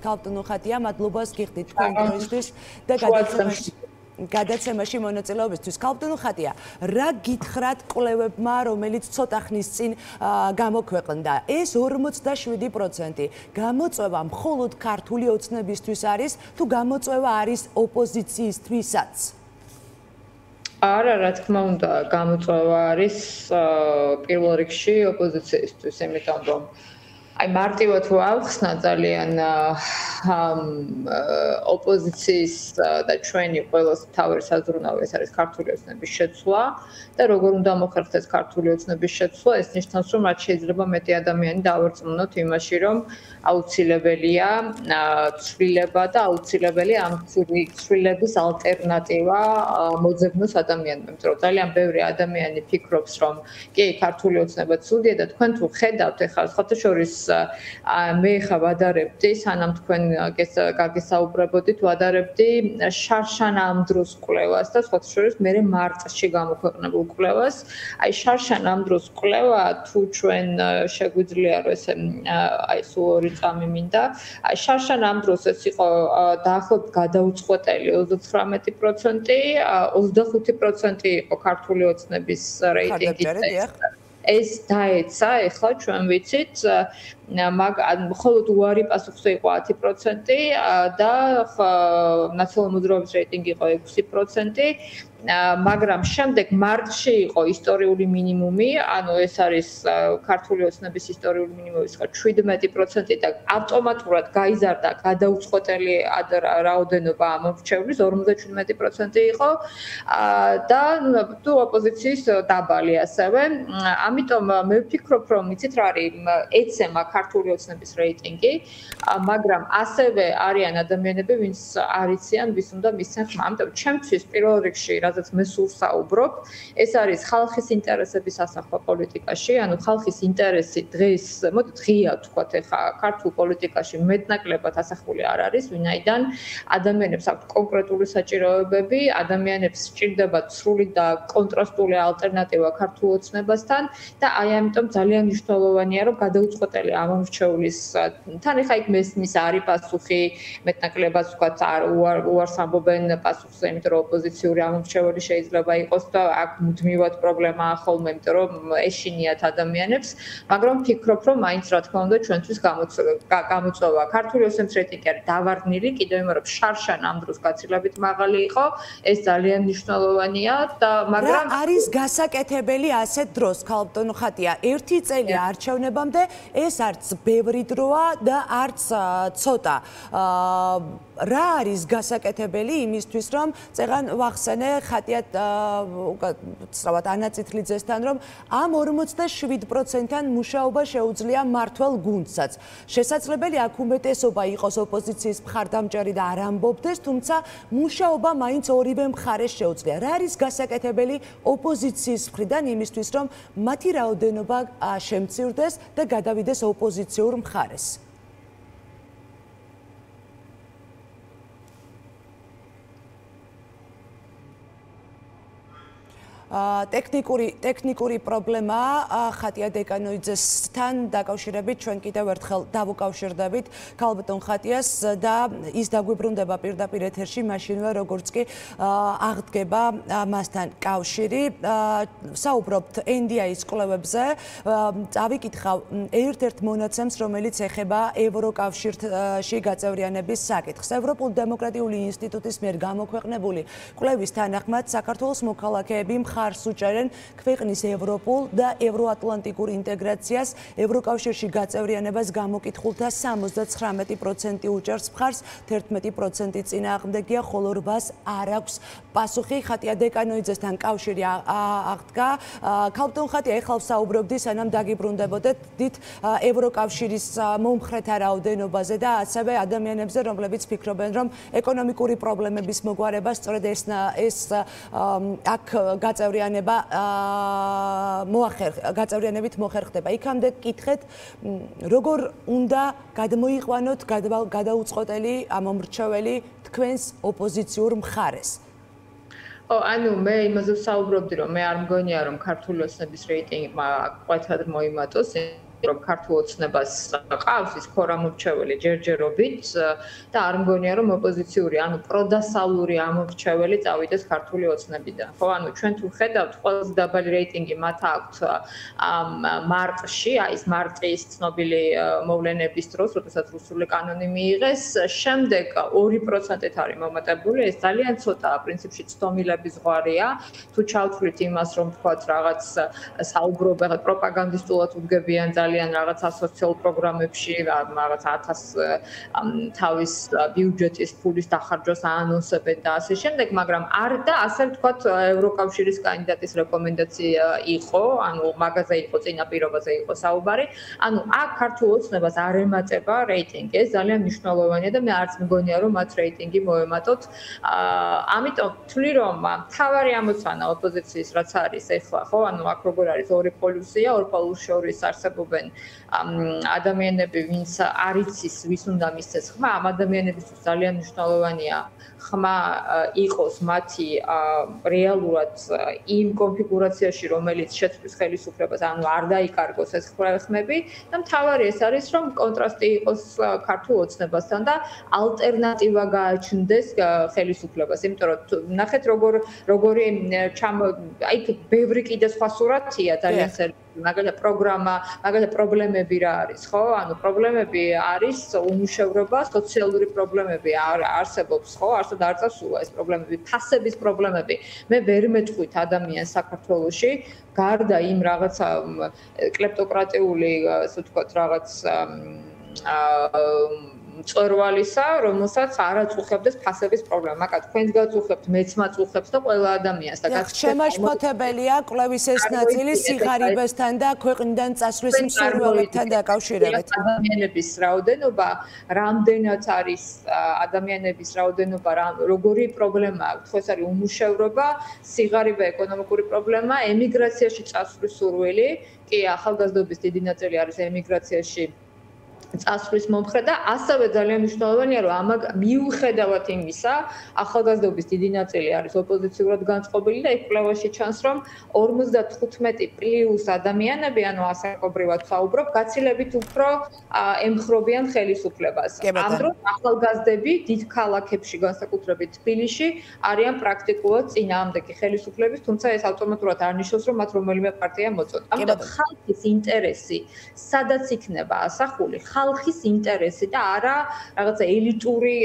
ქალბატონო ხატია, მადლობას გიხდით თქვენ დროისთვის და გადაცემაში მონაწილეობისთვის. ქალბატონო ხატია, რა გითხრათ კვლევებმა, რომელიც ცოტა ხნის წინ გამოქვეყნდა? ეს 47% გამოწვევა მხოლოდ ქართული ოცნებისთვის არის, თუ გამოწვევა არის ოპოზიციისთვისაც? არა, რა თქმა უნდა, გამოწვევა არის პირველ რიგში ოპოზიციისთვის, იმიტომ რომ აი მარტივად რო ავხსნა ძალიან ოპოზიციის და ჩვენი ყველას თავი საზრუნავი ეს არის ქართული ოცნების შეცვლა და როგორ უნდა მოხერხდეს ქართული ოცნების შეცვლა, ეს ნიშნავს, რომ რაც შეიძლება მეტი ადამიანი დავერწმუნოთ იმაში, რომ აუცილებელია ცვლილება და აუცილებელია ამ ცვლილების ალტერნატივა მოძებნოს ადამიანმა. იმიტომ რომ ძალიან ბევრი ადამიანი ფიქრობს, რომ კი, ქართული ოცნება ცუდია და თქვენ თუ ხედავთ ეხლა სხვათა შორის მე ხა ვადარებდი, სანამ თქვენ გაგესაუბრებოდით, ვადარებდი შარშან ამ დროს კვლევას და სხვათა შორის მე მარტში გამოქვეყნებულ კვლევას. აი შარშან ამ დროს კვლევა თუ ჩვენ შეგვიძლია რომ ესე აი სულ ორი წამი მინდა. აი შარშან ამ დროს ეს იყო დაახლოებით გადაუწყვეტელი 39%, 25% იყო ქართული ოცნების რეიტინგი. ეს დაეცა, ეხლა ჩვენ ვიცით, მხოლოდ უარი პასუხზე იყო 10% და ნაციონალური მოძრაობის რეიტინგი იყო 6%, მაგრამ შემდეგ მარტში იყო ისტორიული მინიმუმი, ანუ ეს არის ქართული ოცნების ისტორიული მინიმუმი იყო 17% და ავტომატურად გაიზარდა გადაუწყვეტელი რაოდენობა ამომრჩევლის 57% იყო და თუ ოპოზიციის დაბალი ასევე. ამიტომ მე ვფიქრობ, რომ იცით რა არის, ეცემა ქართული ოცნების რეიტინგი, მაგრამ ასევე არიან ადამიანები, ვინც არ იციან, ვის უნდა მისცენ ხმა. ამიტომ ჩემთვის პირველ რიგში რაზეც მე სულ საუბრობ, ეს არის ხალხის ინტერესების ასახვა პოლიტიკაში, ანუ ხალხის ინტერესი დღეს, მოდი ღია ვთქვათ, ეხა ქართულ პოლიტიკაში მეტნაკლებად ასახული არ არის, ვინაიდან ადამიანებს აქვთ კონკრეტული საჭიროებები, ადამიანებს სჭირდებათ სრული და კონტრასტული ალტერნატივა ქართულ ოცნებასთან და აი ამიტომ ძალიან მნიშვნელოვანია, რომ გადაუწყვეტელი ამომრჩევლის თან ეხა იქ მესმის არის პასუხი, მეტნაკლებად ვთქვათ, უარს ამბობენ პასუხზე, იმიტომ რომ ოპოზიციური ამომრჩეველი შეიძლება იყოს და აქ მუდმივად პრობლემაა ხოლმე, იმიტომ რომ ეშინიათ ადამიანებს, მაგრამ ვფიქრობ, რომ მაინც რა თქმა უნდა ჩვენთვის გამოწვევა. ქართული ოცნების რეიტინგი არის დავარდნილი, კიდევ იმერ რომ შარშან ამ დროს გაცილებით მაღალი იყო, ეს ძალიან მნიშვნელოვანია და მაგრამ არის გასაკეთებელი ასეთ დროს, ქალბატონო ხატია, 1 წელი არჩევნებამდე ეს არც ბევრი დროა და არც ცოტა. რა არის გასაკეთებელი იმისთვის, რომ წეღან ვახსენე ხატიათ უცრავად ანაწითლიძესთან, რომ ამ 47%-თან მუშაობა შეუძლია მართველ გუნდსაც. შესაძლებელია აქ უმეტესობა იყოს ოპოზიციის მხარდამჭერი და არ ამბობდეს, თუმცა მუშაობა მაინც ორივე მხარეს შეუძლია. რა არის გასაკეთებელი ოპოზიციის მხრიდან იმისთვის, რომ მათი რაოდენობა შემცირდეს და გადავიდეს ოპოზიციურ მხარეს? ტექნიკური პრობლემაა ხატია დეკანოიძესთან დაკავშირებით ჩვენ კიდევ ერთხელ დავუკავშირდებით ქალბატონ ხატიას და ის დაგვიბრუნდება პირდაპირ ეთერში მაშინვე როგორც კი აღდგება მასთან კავშირი. საუბრობთ NDI-ის კვლევებზე. წავიკითხავ ერთ-ერთ მონაცემს, რომელიც ეხება ევროკავშირში გაწევრიანების საკითხს. ევროპული დემოკრატიული ინსტიტუტის მიერ გამოქვეყნებული კვლევის თანახმად საქართველოს მოქალაქეები მხარს უჭერენ ქვეყნის ევროპულ და ევროატლანტიკურ ინტეგრაციას, ევროკავშირში გაწევრიანებას გამოკითხულთა 79% უჭერს მხარს, 11% წინააღმდეგია, ხოლო 8%-ს არ აქვს პასუხი. ხატია დეკანოიძესთან კავშირი აღდგა. ქალბატონ ხატია, ეხლა ვსაუბრობდი, სანამ დაგიბრუნდებოდით ევროკავშირის მომხრეთა რაოდენობაზე და ასევე ადამიანებზე, რომლებიც ფიქრობენ, რომ ეკონომიკური პრობლემების მოგვარება სწორედ ეს აქ გაწევრიანებით მოხერხდება. იქამდე გკითხეთ, როგორ უნდა გადმოიყვანოთ გადაუწყვეტელი ამომრჩეველი თქვენს ოპოზიციურ მხარეს? ანუ მე იმაზე ვსაუბრობდი, რომ მე არ მგონია, რომ ქართული ოცნების რეიტინგმა ყვეთად მოიმატოს, რომ ქართულ ოცნებას ყავს ის ქორამორჩეველი ჯერჯერობით და არ მგონია რომ ოპოზიციური, ანუ პროდასალური ამორჩეველი წავიდეს ქართული ოცნებიდან. ხო, ანუ ჩვენ თუ ხედავთ, ყველაზე დაბალი რეიტინგი მათ აქვთ მარტში, აი ეს მარტის ცნობილი მოვლენების დროს, როდესაც რუსული კანონი მიიღეს, შემდეგ 2%-ით არის მომატებული, ეს ძალიან ცოტაა, პრინციპში ცდომილების ზღვარია. თუ ჩავთვლით იმას, რომ თქვათ რაღაც საუბრობ, რაღაც პროპაგანდისტულად უდგებიან ძალიან რაღაც ასოციალურ პროგრამებში, რაღაც 1000 თავის ბიუჯეტის ფულის დახარჯვას აანონსებენ და ასე შემდეგ, მაგრამ არ და ასე ვთქვათ, ევროკავშირის კანდიდატის რეკომენდაცია იყო, ანუ მაგაზე იყო წინაპირობაზე იყო საუბარი. ანუ აქ ქართულ ოცნებას არ ემატება რეიტინგი, ეს ძალიან მნიშვნელოვანია და მე არც მგონია რომ მათ რეიტინგი მოემატოთ. ამიტომ ვთვლი რომ მთავარი ამოცანა ოპოზიციის რაც არის ეხლა, ხო, ანუ აქ როგორ არის ორი პოლუსია, ორ პოლუს შორის არსებობენ ადამიანები, ვინც არ იცის, ვის უნდა მისცეს ხმა, ამ ადამიანებისთვის ძალიან მნიშვნელოვანია ხმა იყოს მათი რეალურად იმ კონფიგურაციაში, რომელიც შეცვლის ხელისუფლებას, ანუ არ დაიკარგოს ეს ხმები და მთავარი ეს არის, რომ კონტრასტი იყოს ქართულ ოცნებასთან და ალტერნატივა გააჩნდეს ხელისუფლებას. იმიტომ რომ ნახეთ როგორი აი ბევრი კიდე სხვა სურათია ძალიან მაგალითად პროგრამა, მაგალითად პრობლემები რა არის, ხო? ანუ პრობლემები არის უმუშევრობა, სოციალური პრობლემები არსებობს, ხო? არსად არ წასულა ეს პრობლემები, ფასების პრობლემები. მე ვერ მეტყვით ადამიანს საქართველოში, გარდა იმ რაღაცა კლეპტოკრატიული, ასე ვთქვათ, რაღაც მწვერვალისა, რომელსაც არ აწუხებდეს ფასების პრობლემა. მაგათ თქვენს გაწუხებთ, მეც მაწუხებს და ყველა ადამიანს და შემაშფოთებელია კვლევის ეს ნაწილი სიღარიბესთან და ქვეყნიდან წასვლის მსურველებთან დაკავშირებით. ადამიანების რაოდენობა, რამდენად არის ადამიანების რაოდენობა, როგორი პრობლემა აქვს, ეს არის უმუშევრობა, სიღარიბე, ეკონომიკური პრობლემა, ემიგრაციაში წასვლის სურვილი, კი, ახალგაზრდობის დიდი ნაწილი არის ემიგრაციაში წასვლის მომხრე და ასევე ძალიან მნიშვნელოვანია რომ მიუხედავად იმისა ახალგაზრდობის დიდი ნაწილი არის ოპოზიციურად განწყობილი და კვლევაში ჩანს რომ 55+ ადამიანები ანუ ასაკობრივად საუბრობ გაცილებით უფრო ემხრობიან ხელისუფლებას. ამ დროს ახალგაზრდები დიდ ქალაქებში განსაკუთრებით თბილისში არიან პრაქტიკულად წინააღმდეგი ხელისუფლების, თუმცა ეს ავტომატურად არ ნიშნავს რომ მათ რომელიმე პარტია მოწონთ. ამიტომ ხალხის ინტერესი სადაც იქნება ასახული ხალხის ინტერესი და არა რაღაცა ელიტური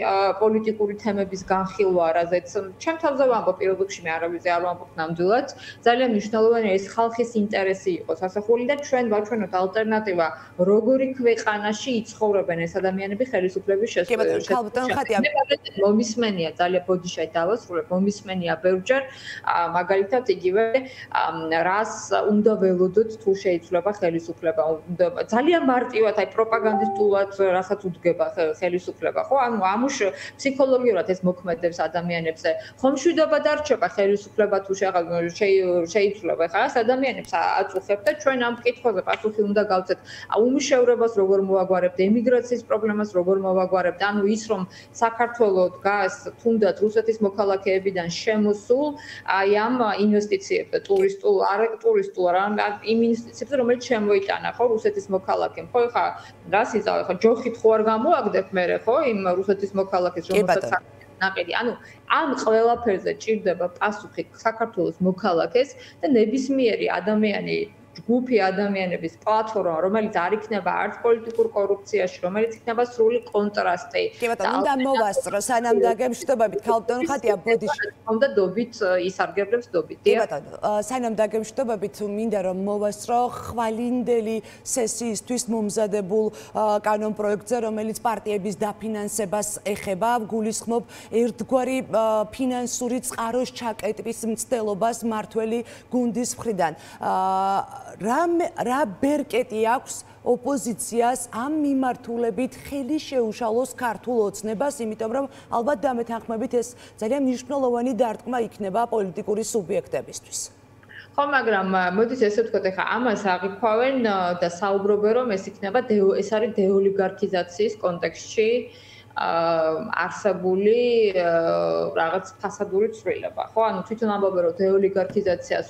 პოლიტიკური თემების განხილვა, რაზეც ჩემ თავზე ვამბობ, პირველ რიგში მე არავის არ ვამბობ ნამდვილად. ძალიან მნიშვნელოვანია ეს ხალხის ინტერესი იყოს ასახული და ჩვენ ვაჩვენოთ ალტერნატივა, როგორი ქვეყანაში იცხოვრებენ ეს ადამიანები ხელისუფლების შესაძლებლად. მომისმენია ძალიან ბოდიშად დავასრულებ, მომისმენია ბევრჯერ, მაგალითად იგივე რას უნდა ველოდოთ თუ შეიძლება ხელისუფლება. ძალიან მარტივად აი პროპაგანდისტულად რასაც უდგება ხელისუფლება, ხო? ანუ ამუშ ფსიქოლოგიურად ეს მოქმედებს ადამიანებზე. ხომ მშვიდობა დარჩება ხელისუფლება თუ შეიცვლება. ხა ეს ადამიანებს აწუხებთ და ჩვენ ამ კითხვაზე პასუხი უნდა გავცეთ. უმუშევრობას როგორ მოვაგვარებთ, ემიგრაციის პრობლემას როგორ მოვაგვარებთ. ანუ ის რომ საქართველოს დგას თუნდაც რუსეთის მოქალაქეებიდან შემოსულ აი ამ ინვესტიციებზე, ტურისტულ, იმ ინვესტიციებზე, რომელიც შემოიტანა, ხო, რუსეთის მოქალაქემ. ხო, ხა რას იზავე, ხო, ჯოხით ხო არ გამოაგდებ მე, ხო, იმ რუსეთის მოქალაქეს, რომელსაც ნაყიდი. ანუ ამ ყველაფერზე ჭირდება პასუხი საქართველოს მოქალაქეს და ნებისმიერი ადამიანი ჯგუფი ადამიანების პლატფორმა, რომელიც არ იქნება არც პოლიტიკურ კორუფციაში, რომელიც იქნება სრული კონტრასტი. კი ბატონო, უნდა მოვასწრო სანამ დაგემშვიდობებით, ქალბატონ ხატია ბოდიში. უნდა დობით ისარგებლებს დობით. კი ბატონო, სანამ დაგემშვიდობებით, მინდა რომ მოვასწრო ხვალინდელი სესიისთვის მომზადებულ კანონპროექტზე, რომელიც პარტიების დაფინანსებას ეხება, გულისხმობ ერთგვარი ფინანსური წყაროს ჩაკეტვის მცდელობას მართველი გუნდის მხრიდან. რა ბერკეტი აქვს ოპოზიციას ამ მიმართულებით ხელი შეუშალოს ქართულ ოცნებას, იმიტომ რომ ალბათ დამეთანხმებით ეს ძალიან მნიშვნელოვანი დარტყმა იქნება პოლიტიკური სუბიექტებისთვის. ხო, მაგრამ მოდით ესე ვთქვათ, ახლა ამას აღიქვავენ და საუბრობენ, რომ ეს იქნება ეს არის დეოლიგარქიზაციის კონტექსტში არსებული რაღაც ფასადური ცვლილება, ხო? ანუ თვითონ ამბობენ, რომ დეოლიგარქიზაციას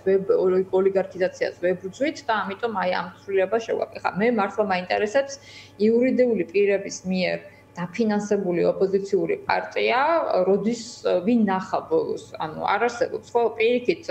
ვებრძვით და ამიტომ აი ამ ცვლილებას შევაკეთე. ხა მე მართლა მაინტერესებს იურიდიული პირების მიერ დაფინანსებული ოპოზიციური პარტია, როდის ვინ ნახა ბოლოს? ანუ არ არსებობს, ხო? პირიქით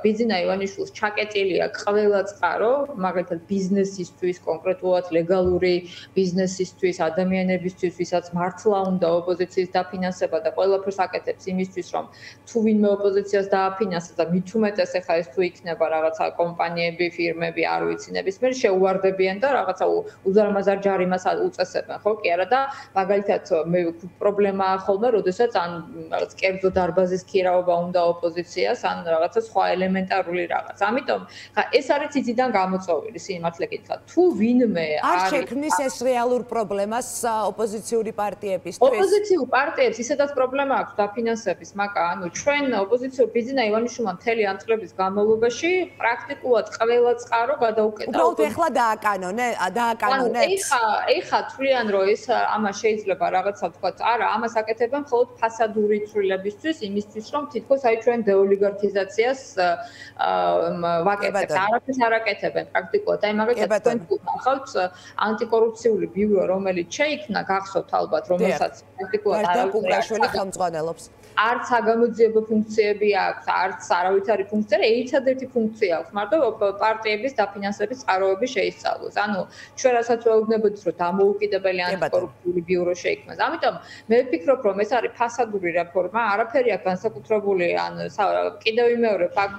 ბიძინა ივანიშვილს ჩაკეტილია ყველა წყარო, მაგალითად ბიზნესისთვის, კონკრეტულად ლეგალური ბიზნესისთვის, ადამიანებისთვის, ვისაც მართლა უნდა ოპოზიციის დაფინანსება და ყველაფერს აკეთებს იმისთვის, რომ თუ ვინმე ოპოზიციას დააფინანსებს და მით უმეტეს ახლა ეს თუ იქნება რაღაცა კომპანიები, ფირმები, არ ვიცი, ნებისმიერ შეუვარდებიან და რაღაცა უზარმაზარ ჯარიმას უწესებენ, ხო? კი არა და მაგალითად მე პრობლემაა ხოლმე, როდესაც ან რაღაც კერძო დარბაზის ქირაობა უნდა ოპოზიციას, ან რაღაცა სხვა ელემენტარული რაღაც. ამიტომ ხა ეს არის ციციდან გამოწვეული სიმართლე გითხრათ. თუ ვინმე არ შექმნის ეს რეალურ პრობლემას ოპოზიციური პარტიებისთვის? ოპოზიციურ პარტიებს ისედაც პრობლემა აქვს დაფინანსების, მაგრამ ანუ ჩვენ ოპოზიციურ ბიძინა ივანიშვილმა მთელი ამ წლების განმავლობაში პრაქტიკულად ყველა წყარო გადაუკეთა. უბრალოდ ეხლა დააკანონეთ? ეხა თვლიან, რომ ეს ამას შეიძლება რაღაცა თქვა, არა, ამას აკეთებენ მხოლოდ ფასადური ცვლილებისთვის, იმისთვის, რომ თითქოს აი ჩვენ დეოლიგარქიზაციას ვაკეთებთ. არაფერს არ აკეთებენ პრაქტიკულად. აი მაგალითად თქვენ გახავთ ანტიკორუფციული ბიურო, რომელიც შეიქმნა, გახსოვთ ალბათ, რომელსაც პრაქტიკულად არაფერი ხელმძღვანელობს. არც საგამოძიებო ფუნქციები აქვს, არც არავითარი ფუნქცია, ერთადერთი ფუნქცია აქვს, მარტო პარტიების დაფინანსების წყაროები შეისწავლოს. ანუ ჩვენ რასაც ვეუბნებოდით, რომ დამოუკიდებელი ანტიკორუფციული ბიურო შეიქმნას. ამიტომ მე ვფიქრობ, რომ ეს არის ფასადური რეფორმა, არაფერი აქ განსაკუთრებული, ან კიდევ ვიმეორებ, აქ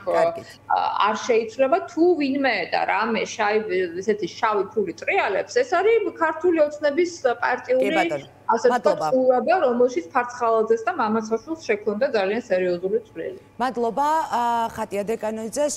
არ შეიცვლება თუ ვინმე და რამე ესეთი შავი ფული ტრიალებს, ეს არის ქართული ოცნების პარტიული ასე ვთქვათ, უაბა, რომელშიც ფარცხალაძეს და მამაცაშვილს შექმნა ძალიან სერიოზული წვლილი. მადლობა ხატია დეკანოიძეს.